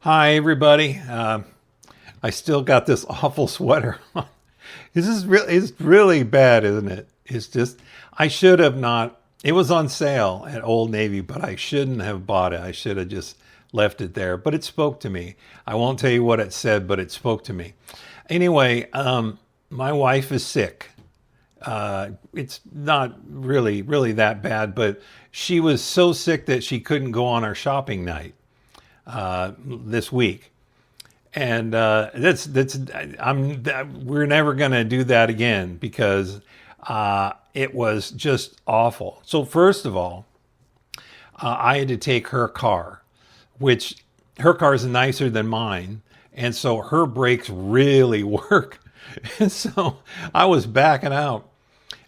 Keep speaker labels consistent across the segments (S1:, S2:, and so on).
S1: Hi, everybody. I still got this awful sweater on. It's really bad, isn't it? It's just, I should have not, it was on sale at Old Navy, but I shouldn't have bought it. I should have just left it there. But it spoke to me. I won't tell you what it said, but it spoke to me. Anyway, my wife is sick. It's not really that bad, but she was so sick that she couldn't go on our shopping night this week, and that's we're never going to do that again because it was just awful. So first of all, I had to take her car, which her car is nicer than mine, and so her brakes really work. And so I was backing out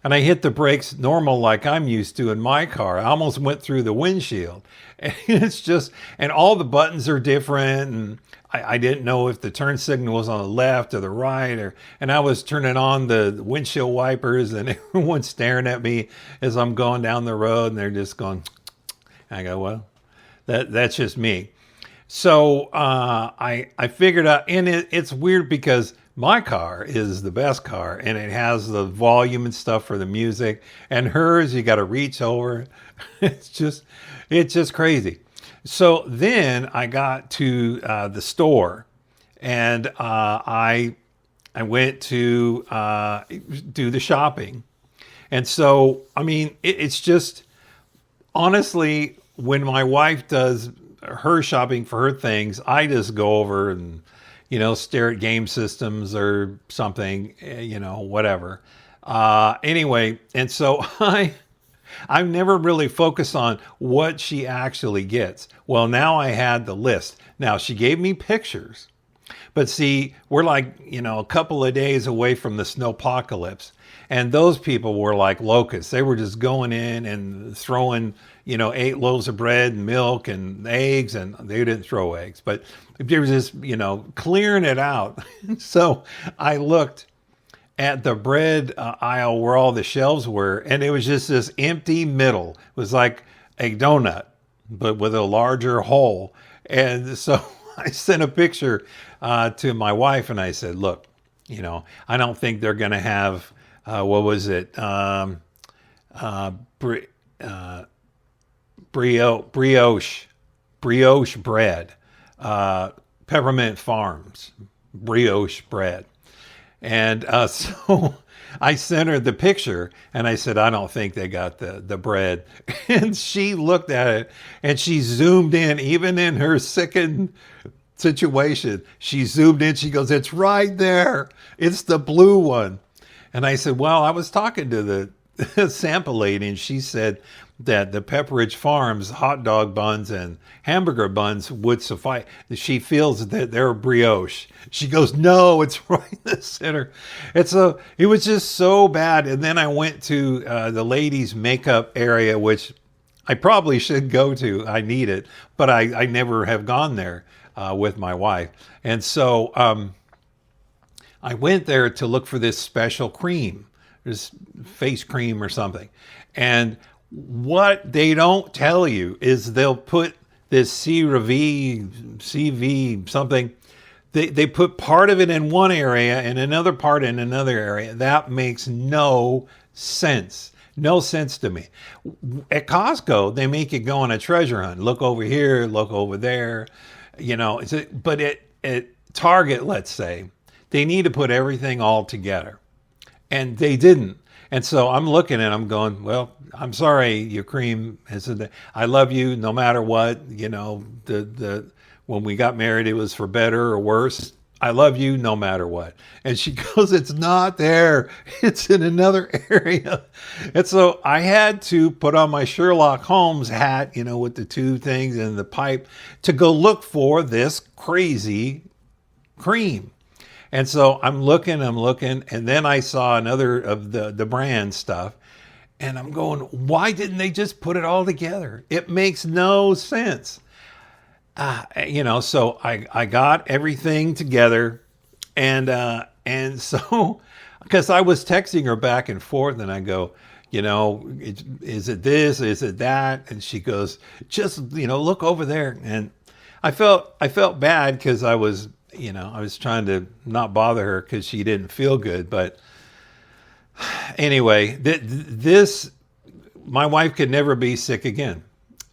S1: and I hit the brakes normal like I'm used to in my car. I almost went through the windshield. And it's just, and all the buttons are different. And I didn't know if the turn signal was on the left or the right, and I was turning on the windshield wipers and everyone's staring at me as I'm going down the road and they're just going, I go, well, that's just me. So I figured out, and it's weird because my car is the best car and it has the volume and stuff for the music, and hers, you got to reach over. It's just crazy. So then I got to the store, and I went to do the shopping. And so, I mean, it's just, honestly, when my wife does her shopping for her things, I just go over and, stare at game systems or something, whatever. Anyway, and so I've never really focused on what she actually gets. Well, now I had the list. Now she gave me pictures, but see, we're like, a couple of days away from the snowpocalypse. And those people were like locusts. They were just going in and throwing, 8 loaves of bread and milk and eggs, and they didn't throw eggs, but they were just, clearing it out. So I looked at the bread aisle where all the shelves were, and it was just this empty middle. It was like a donut, but with a larger hole. And so I sent a picture to my wife, and I said, look, I don't think they're going to have, what was it? Brioche bread, Peppermint Farms brioche bread. And so I sent her the picture and I said, I don't think they got the bread. And she looked at it and she zoomed in, even in her sickened situation. She zoomed in. She goes, it's right there. It's the blue one. And I said, well, I was talking to the sample lady, and she said that the Pepperidge Farms hot dog buns and hamburger buns would suffice. She feels that they're brioche. She goes, no, it's right in the center. It was just so bad. And then I went to the ladies' makeup area, which I probably should go to. I need it, but I never have gone there with my wife. And so I went there to look for this special cream, this face cream or something. And what they don't tell you is they'll put this CV something. They put part of it in one area and another part in another area. That makes no sense. No sense to me. At Costco, they make you go on a treasure hunt. Look over here, look over there. But at Target, let's say, they need to put everything all together. And they didn't. And so I'm looking and I'm going, well, I'm sorry, your cream I love you no matter what. When we got married, it was for better or worse. I love you no matter what. And she goes, it's not there. It's in another area. And so I had to put on my Sherlock Holmes hat, with the two things and the pipe, to go look for this crazy cream. And so I'm looking, and then I saw another of the brand stuff, and I'm going, why didn't they just put it all together? It makes no sense. So I got everything together, and so, because I was texting her back and forth, and I go, is it this, is it that? And she goes, just, look over there. And I felt bad because I was trying to not bother her because she didn't feel good. But anyway, this my wife could never be sick again.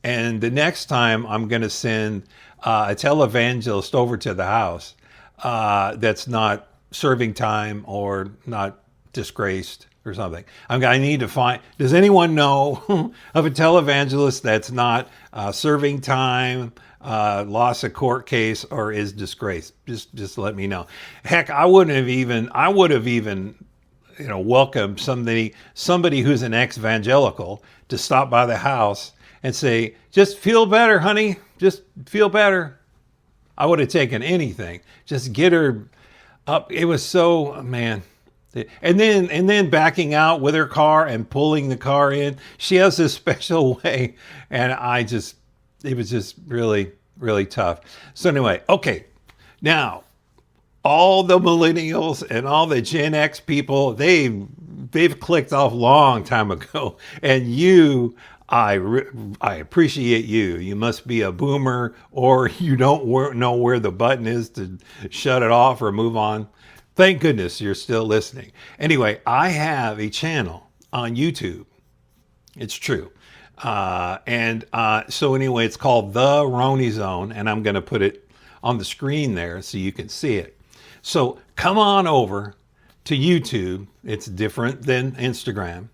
S1: And the next time I'm going to send a televangelist over to the house that's not serving time or not disgraced or something. I need to find. Does anyone know of a televangelist that's not serving time, lost a court case, or is disgraced? Just let me know. Heck, I would have even welcomed somebody who's an ex-evangelical to stop by the house and say, "Just feel better, honey. Just feel better." I would have taken anything. Just get her up. It was so, man. And then backing out with her car and pulling the car in. She has this special way, and it was just really, really tough. So anyway, okay. Now, all the millennials and all the Gen X people, they've clicked off long time ago. And I appreciate you. You must be a boomer, or you don't know where the button is to shut it off or move on. Thank goodness you're still listening. Anyway, I have a channel on YouTube. It's true. So anyway, it's called The Roni Zone, and I'm going to put it on the screen there so you can see it. So come on over to YouTube. It's different than Instagram.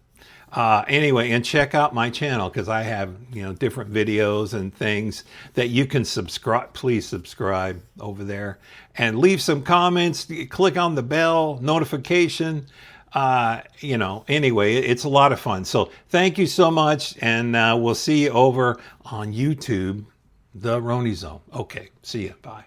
S1: Anyway, and check out my channel because I have, different videos and things that you can subscribe. Please subscribe over there and leave some comments. Click on the bell notification. Anyway, it's a lot of fun. So thank you so much. And we'll see you over on YouTube, The Roni Zone. Okay. See you. Bye.